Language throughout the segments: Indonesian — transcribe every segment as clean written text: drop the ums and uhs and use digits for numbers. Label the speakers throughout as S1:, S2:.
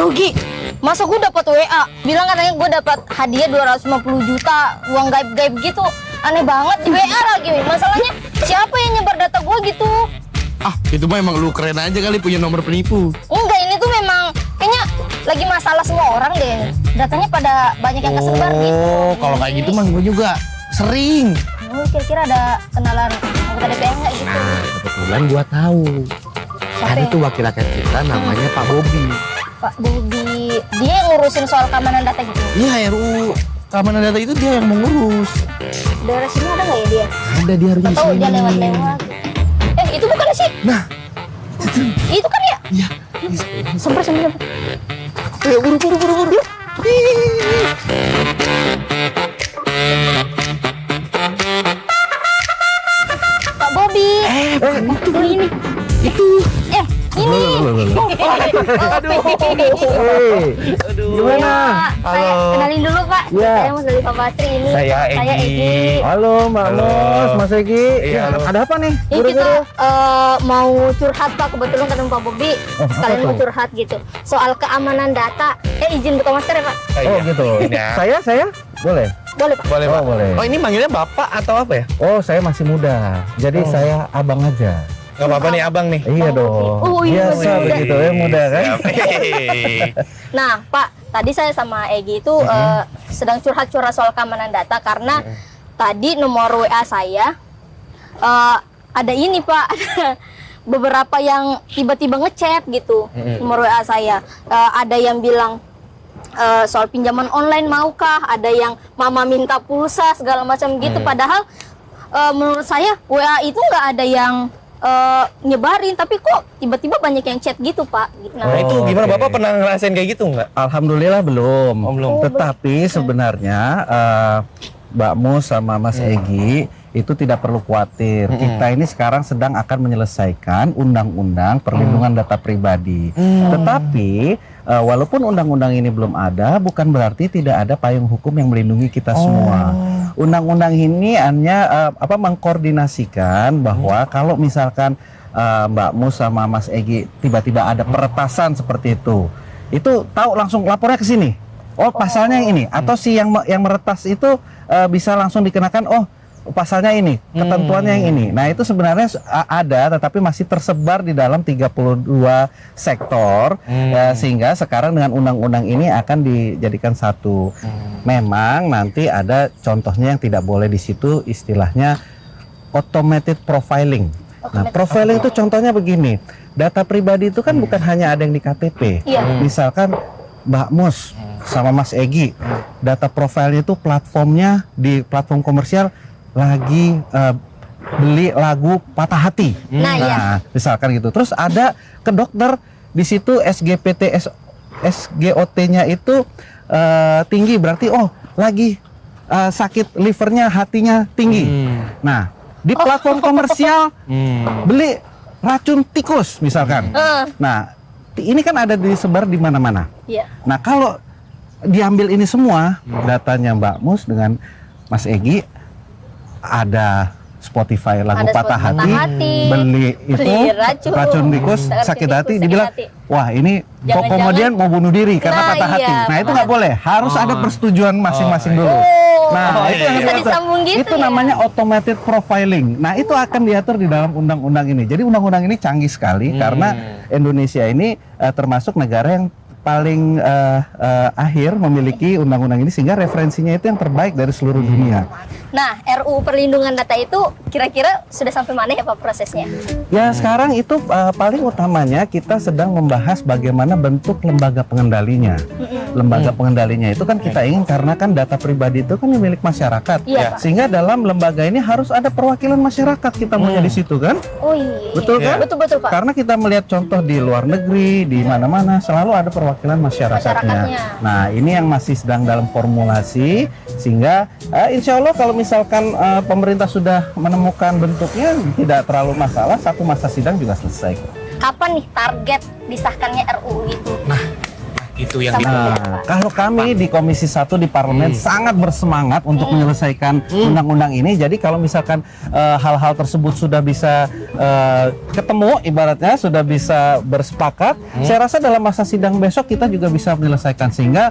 S1: Aduh Gi, masa gue dapat WA bilang katanya gue dapat hadiah 250 juta uang gaib-gaib gitu. Aneh banget di WA lagi. Masalahnya siapa yang nyebar data gue gitu?
S2: Ah, itu mah emang lu keren aja kali punya nomor penipu.
S1: Enggak, ini tuh memang kayaknya lagi masalah semua orang deh. Datanya pada banyak yang kesebar gitu.
S2: Oh, kalau kayak gitu mah gue juga sering.
S1: Lu kira-kira ada kenalan anggota DPR nggak gitu?
S2: Nah, kebetulan gua tahu. Ada
S1: Siapa?
S2: tuh wakil rakyat kita namanya Pak Bobi.
S1: Pak Bobi, dia yang ngurusin soal keamanan data gitu.
S2: Iya, RUU keamanan data itu dia yang mengurus.
S1: Daerah sini ada nggak ya dia?
S2: Ada dia harusnya
S1: Atau
S2: sini.
S1: dia lewat-lewat? Itu bukan sih?
S2: Nah,
S1: Itu kan ya?
S2: iya.
S1: Sampai.
S2: Ayo buru.
S1: Pak Bobi.
S2: Itu
S1: Ini.
S2: itu.
S1: Ini.
S2: Aduh.
S1: Gimana? Saya
S2: Halo.
S1: kenalin dulu Pak.
S2: Ya.
S1: Saya Mas dari Pak Basri ini.
S2: Saya Egy.
S3: Halo Mbak
S2: Halo.
S3: Mus, Mas Egi.
S2: Iya, halo.
S3: Ada apa nih?
S1: Ini kita mau curhat Pak, kebetulan ketemu Pak Bobi.
S3: Oh,
S1: Sekalian
S3: apa
S1: mau
S3: tuh?
S1: curhat gitu. Soal keamanan data. Izin buka masker ya Pak?
S3: Oh gitu.
S2: Ini ya.
S3: Saya boleh.
S1: Boleh Pak?
S2: Boleh,
S3: Oh,
S2: Pak.
S3: boleh.
S2: Oh, ini manggilnya Bapak atau apa ya?
S3: Oh saya masih muda, jadi
S2: Oh.
S3: saya abang aja.
S2: Gak apa-apa nih Abang nih.
S3: Iya
S1: Oh,
S3: dong.
S1: oh, iya,
S3: Biasa
S1: muda.
S3: begitu ya muda kan?
S2: Siap.
S1: Nah Pak, tadi saya sama Egy itu sedang curhat-curhat soal keamanan data. Karena tadi nomor WA saya ada ini Pak. Beberapa yang tiba-tiba ngechat gitu nomor WA saya. Ada yang bilang soal pinjaman online maukah, ada yang mama minta pulsa segala macam gitu. Padahal menurut saya WA itu nggak ada yang nyebarin, tapi kok tiba-tiba banyak yang chat gitu Pak.
S2: Nah, itu
S3: Oh,
S2: gimana?
S3: oke.
S2: Bapak pernah ngerasain kayak gitu nggak?
S3: Alhamdulillah belum.
S2: Oh, belum.
S3: Tetapi sebenarnya Mbak Mus sama Mas Egy itu tidak perlu khawatir. Kita ini sekarang sedang akan menyelesaikan undang-undang perlindungan data pribadi. Tetapi walaupun undang-undang ini belum ada, bukan berarti tidak ada payung hukum yang melindungi kita semua. Undang-undang ini hanya mengkoordinasikan bahwa kalau misalkan Mbak Mus sama Mas Egy tiba-tiba ada peretasan seperti itu tahu langsung lapornya ke sini. Oh, pasalnya yang ini, atau si yang meretas itu bisa langsung dikenakan. Oh, pasalnya ini, ketentuannya yang ini. Nah, itu sebenarnya ada, tetapi masih tersebar di dalam 32 sektor, sehingga sekarang dengan undang-undang ini akan dijadikan satu. Memang nanti ada contohnya yang tidak boleh di situ, istilahnya automated profiling. Nah, profiling itu contohnya begini, data pribadi itu kan bukan hanya ada yang di KTP.
S1: Iya.
S3: Misalkan Mbak Mus sama Mas Egy, data profilnya itu platformnya di platform komersial lagi beli lagu Patah Hati.
S1: Nah, iya.
S3: Misalkan gitu. Terus ada ke dokter di situ SGPT SGOT-nya itu tinggi, berarti oh lagi sakit livernya, hatinya tinggi. Nah, di platform komersial beli racun tikus misalkan. Nah, ini kan ada disebar di mana-mana.
S1: Iya.
S3: Nah, kalau diambil ini semua datanya Mbak Mus dengan Mas Egy, ada Spotify lagu
S1: Ada
S3: Patah
S1: Spotify
S3: Hati,
S1: Patah Hati,
S3: beli itu
S1: beli racun
S3: tikus, sakit hati, dibilang
S1: hati.
S3: wah ini
S1: Jangan-jangan-
S3: kemudian mau bunuh diri karena
S1: Nah,
S3: patah hati.
S1: iya,
S3: Nah, itu nggak boleh, harus ada persetujuan masing-masing dulu. Nah,
S2: Oh,
S3: itu
S2: iya.
S3: yang
S1: Bisa
S3: diatur.
S1: disambung gitu
S3: Itu
S1: ya?
S3: namanya automated profiling. Nah, itu akan diatur di dalam undang-undang ini. Jadi undang-undang ini canggih sekali karena Indonesia ini termasuk negara yang paling akhir memiliki undang-undang ini, sehingga referensinya itu yang terbaik dari seluruh dunia.
S1: Nah, RUU perlindungan data itu kira-kira sudah sampai mana ya Pak prosesnya?
S3: Ya, sekarang itu paling utamanya kita sedang membahas bagaimana bentuk lembaga pengendalinya. Lembaga pengendalinya itu kan kita ingin, karena kan data pribadi itu kan milik masyarakat.
S1: Iya, Pak.
S3: Sehingga dalam lembaga ini harus ada perwakilan masyarakat, kita maunya di situ kan?
S1: Oh iya.
S3: Betul kan?
S1: Betul Pak.
S3: Karena kita melihat contoh di luar negeri, di mana-mana selalu ada perwakilan masyarakatnya. Nah, ini yang masih sedang dalam formulasi, sehingga insya Allah kalau misalkan pemerintah sudah menemukan bentuknya, tidak terlalu masalah, satu masa sidang juga selesai.
S1: Kapan nih target disahkannya RUU itu?
S2: Itu yang
S1: Sama.
S3: Nah, kalau kami di Komisi 1 di Parlemen sangat bersemangat untuk menyelesaikan undang-undang ini. Jadi kalau misalkan hal-hal tersebut sudah bisa ketemu, ibaratnya sudah bisa bersepakat, saya rasa dalam masa sidang besok kita juga bisa menyelesaikan, sehingga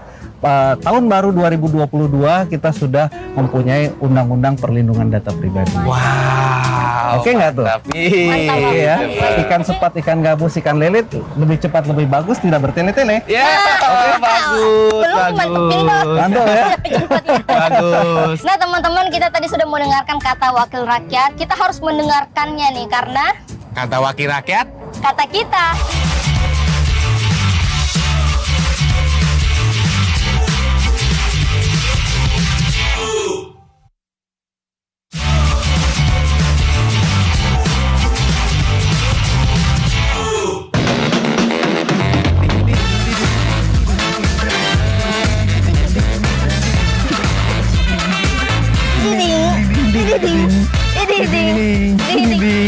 S3: tahun baru 2022 kita sudah mempunyai undang-undang perlindungan data pribadi.
S2: wow.
S3: Oke nggak tuh?
S2: Tapi
S1: Mantap,
S3: Oke ya. Ikan sepat, ikan gabus, ikan lele lebih cepat, lebih bagus, tidak bertele-tele.
S2: ya, oke, bagus,
S1: Belum dimantepin, Pak.
S2: bagus.
S3: Mantap ya.
S2: Bagus.
S1: Nah teman-teman, kita tadi sudah mendengarkan kata wakil rakyat. Kita harus mendengarkannya nih, karena
S2: Kata wakil rakyat,
S1: kata kita.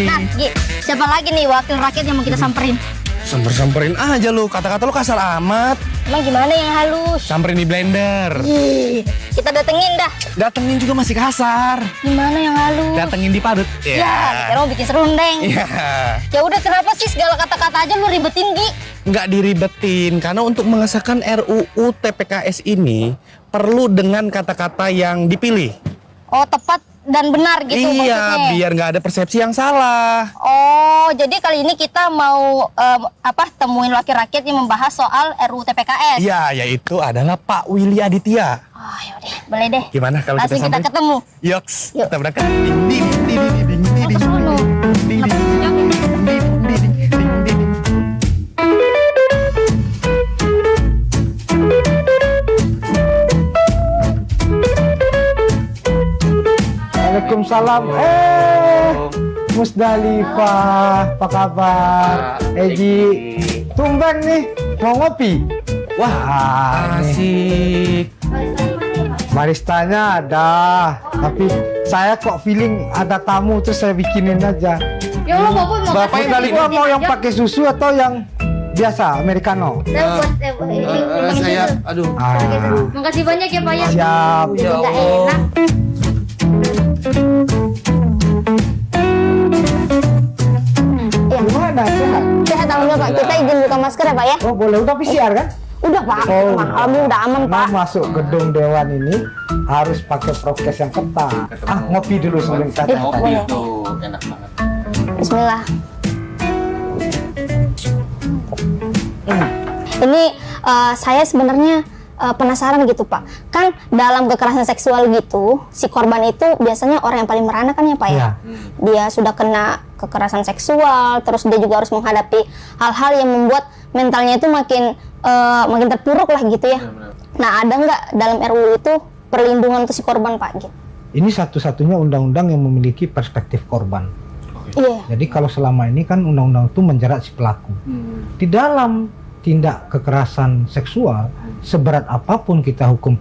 S1: Nah, Gi, siapa lagi nih wakil rakyat yang mau kita samperin?
S2: samperin aja lu. Kata-kata lu kasar amat.
S1: Emang gimana yang halus?
S2: Samperin di blender.
S1: Ih, kita datengin dah.
S2: Datengin juga masih kasar.
S1: Gimana yang halus?
S2: Datengin di padut.
S1: Ya, kira mau bikin serundeng.
S2: Ya.
S1: Ya udah, kenapa sih segala kata-kata aja lu ribetin, Gi?
S2: Nggak diribetin, karena untuk mengesahkan RUU TPKS ini perlu dengan kata-kata yang dipilih.
S1: Oh, tepat dan benar gitu
S2: Iya,
S1: maksudnya.
S2: biar nggak ada persepsi yang salah.
S1: Oh, jadi kali ini kita mau temuin wakil rakyat yang membahas soal RUU TPKS.
S2: Iya, yaitu adalah Pak Willy Aditya.
S1: Oh, yaudah, boleh deh.
S2: Gimana kalau
S1: Langsung kita
S2: kita sampai?
S1: ketemu.
S2: Yoks,
S1: Yuk.
S2: kita berangkat. Ding, ding, ding, ding, ding, ding, ding,
S1: Ke sono.
S2: ding, ding, ding, ding, ding, ding, ding.
S4: Waalaikumsalam. Musdalifah, apa kabar? Eji, tumben nih, mau ngopi? Wah, nih,
S2: Asik.
S4: baristanya ada, tapi saya kok feeling ada tamu terus saya bikinin aja.
S1: Ya Allah, Bapak mau
S2: Bapak yang dari
S4: Gua mau yang pakai susu atau yang biasa americano?
S1: Saya buat
S2: Saya, aduh.
S4: Ah,
S1: Makasih banyak ya, Pak ya.
S4: siap.
S2: Ya
S1: Nggak
S2: Allah.
S1: enak.
S4: Gimana sehat?
S1: Sehat alhamdulillah, Pak. Kita izin buka masker ya, Pak ya.
S4: Oh boleh, udah PCR kan?
S1: Udah, Pak.
S4: Oh,
S1: Alhamdulillah udah aman, Pak.
S4: Mau masuk gedung dewan ini harus pakai prokes yang ketat. Ngopi dulu sebelum kita
S1: Boleh.
S2: enak banget.
S1: Bismillah. Ini saya sebenarnya penasaran gitu, Pak. Kan dalam kekerasan seksual gitu, si korban itu biasanya orang yang paling merana kan ya, Pak ya?
S4: Iya.
S1: Dia sudah kena kekerasan seksual, terus dia juga harus menghadapi hal-hal yang membuat mentalnya itu makin terpuruk lah gitu ya. Nah, ada nggak dalam RUU itu perlindungan untuk si korban, Pak? Gitu.
S4: Ini satu-satunya undang-undang yang memiliki perspektif korban.
S1: Iya.
S4: Jadi kalau selama ini kan undang-undang itu menjerat si pelaku. Di dalam tindak kekerasan seksual, seberat apapun kita hukum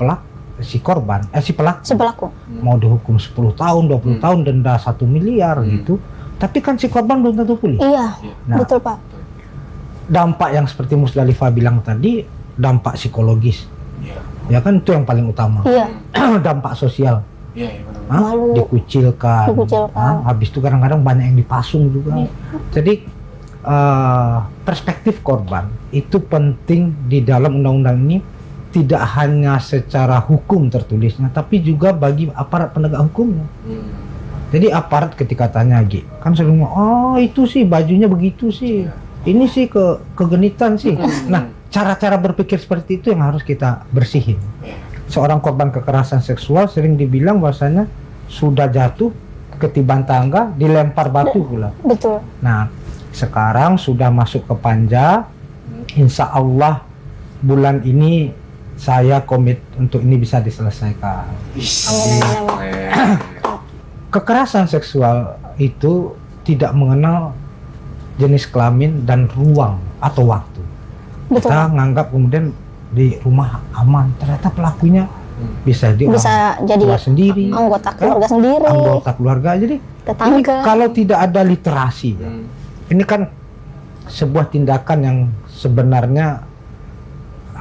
S4: si pelaku,
S1: Si pelaku.
S4: mau dihukum 10 tahun, 20 tahun, denda 1 miliar gitu. Tapi kan si korban belum tentu pulih.
S1: Iya,
S4: Nah.
S1: betul, Pak.
S4: Dampak yang seperti Musdalifah bilang tadi, dampak psikologis. Ya kan itu yang paling utama.
S1: Iya.
S4: Dampak sosial. Hah?
S1: Malu.
S4: Dikucilkan.
S1: Dikucilkan.
S4: Habis itu kadang-kadang banyak yang dipasung juga. Jadi perspektif korban itu penting di dalam undang-undang ini, tidak hanya secara hukum tertulisnya, tapi juga bagi aparat penegak hukumnya. Jadi aparat ketika tanya Gi, kan sering ngomong, oh itu sih bajunya begitu sih, ini sih kegenitan sih. Nah, cara-cara berpikir seperti itu yang harus kita bersihin. Seorang korban kekerasan seksual sering dibilang bahwasanya sudah jatuh ketiban tangga, dilempar batu pula.
S1: Betul.
S4: Nah, sekarang sudah masuk ke Panja, insya Allah bulan ini saya komit untuk ini bisa diselesaikan. Kekerasan seksual itu tidak mengenal jenis kelamin dan ruang atau waktu.
S1: Betul.
S4: Kita nganggap kemudian di rumah aman, ternyata pelakunya bisa dia
S1: Bisa jadi
S4: tua sendiri,
S1: anggota keluarga sendiri,
S4: anggota keluarga. Jadi
S1: tetangga.
S4: ini kalau tidak ada literasi, ya, ini kan sebuah tindakan yang sebenarnya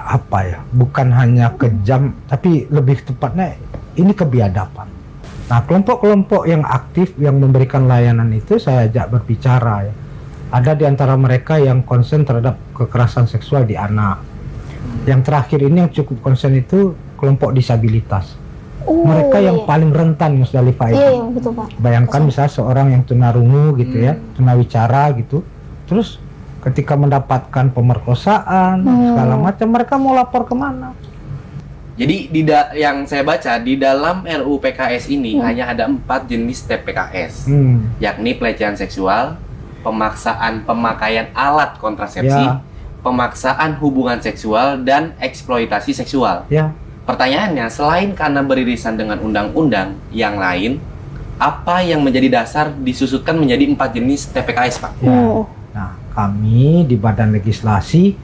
S4: apa ya, bukan hanya kejam, tapi lebih tepatnya ini kebiadaban. Nah, kelompok-kelompok yang aktif yang memberikan layanan itu saya ajak berbicara ya. Ada di antara mereka yang konsen terhadap kekerasan seksual di anak. Yang terakhir ini yang cukup konsen itu kelompok disabilitas. Mereka yang paling rentan, Mas Dalifah itu.
S1: Iya, betul Pak.
S4: Bayangkan misalnya seorang yang tunarungu gitu ya, tunawicara gitu. Terus ketika mendapatkan pemerkosaan segala macam, mereka mau lapor kemana?
S2: Jadi yang saya baca di dalam RUU PKS ini hanya ada 4 jenis TPKS, yakni pelecehan seksual, pemaksaan pemakaian alat kontrasepsi,
S4: Ya.
S2: pemaksaan hubungan seksual, dan eksploitasi seksual.
S4: Ya,
S2: Pertanyaannya, selain karena beririsan dengan undang-undang yang lain, apa yang menjadi dasar disusutkan menjadi 4 jenis TPKS, Pak?
S4: ya. Nah, kami di Badan Legislasi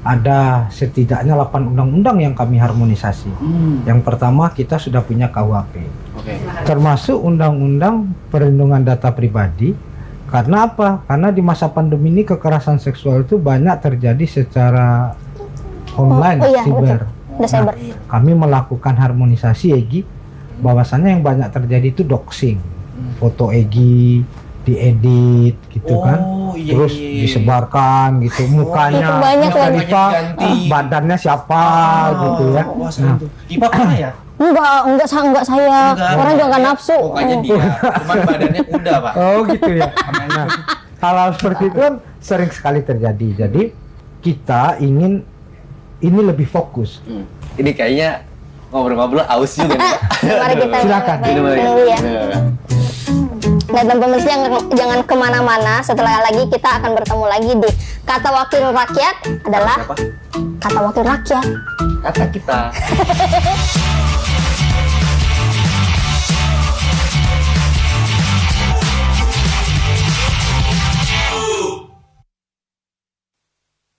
S4: ada setidaknya 8 undang-undang yang kami harmonisasi. Yang pertama, kita sudah punya KUHP,
S2: Oke.
S4: termasuk Undang-Undang Perlindungan Data Pribadi. Karena apa? Karena di masa pandemi ini kekerasan seksual itu banyak terjadi secara online,
S1: iya,
S4: siber.
S1: Desember.
S4: Kami melakukan harmonisasi Egi, bahwasannya yang banyak terjadi itu doxing, foto Egi diedit gitu kan,
S2: iya,
S4: terus
S2: iya.
S4: disebarkan gitu, mukanya
S1: Itu banyak,
S4: Khalifa,
S2: ganti.
S4: badannya siapa gitu ya.
S2: Wah,
S4: Nah,
S2: Kipa pernah ya?
S1: Enggak saya.
S2: Enggak.
S1: Orang juga nggak nafsu.
S2: Pokoknya dia, cuman badannya kuda, Pak.
S4: oh gitu ya. Nah, hal-hal seperti itu kan sering sekali terjadi. Jadi kita ingin ini lebih fokus.
S2: Ini kayaknya ngobrol-ngobrol aus juga nih, Pak.
S1: Mari kita
S4: Silakan.
S1: minum dulu ya. Dan pemirsa jangan kemana-mana. Setelah lagi kita akan bertemu lagi di Kata Wakil Rakyat adalah
S2: Siapa?
S1: Kata Wakil Rakyat.
S2: Kata kita.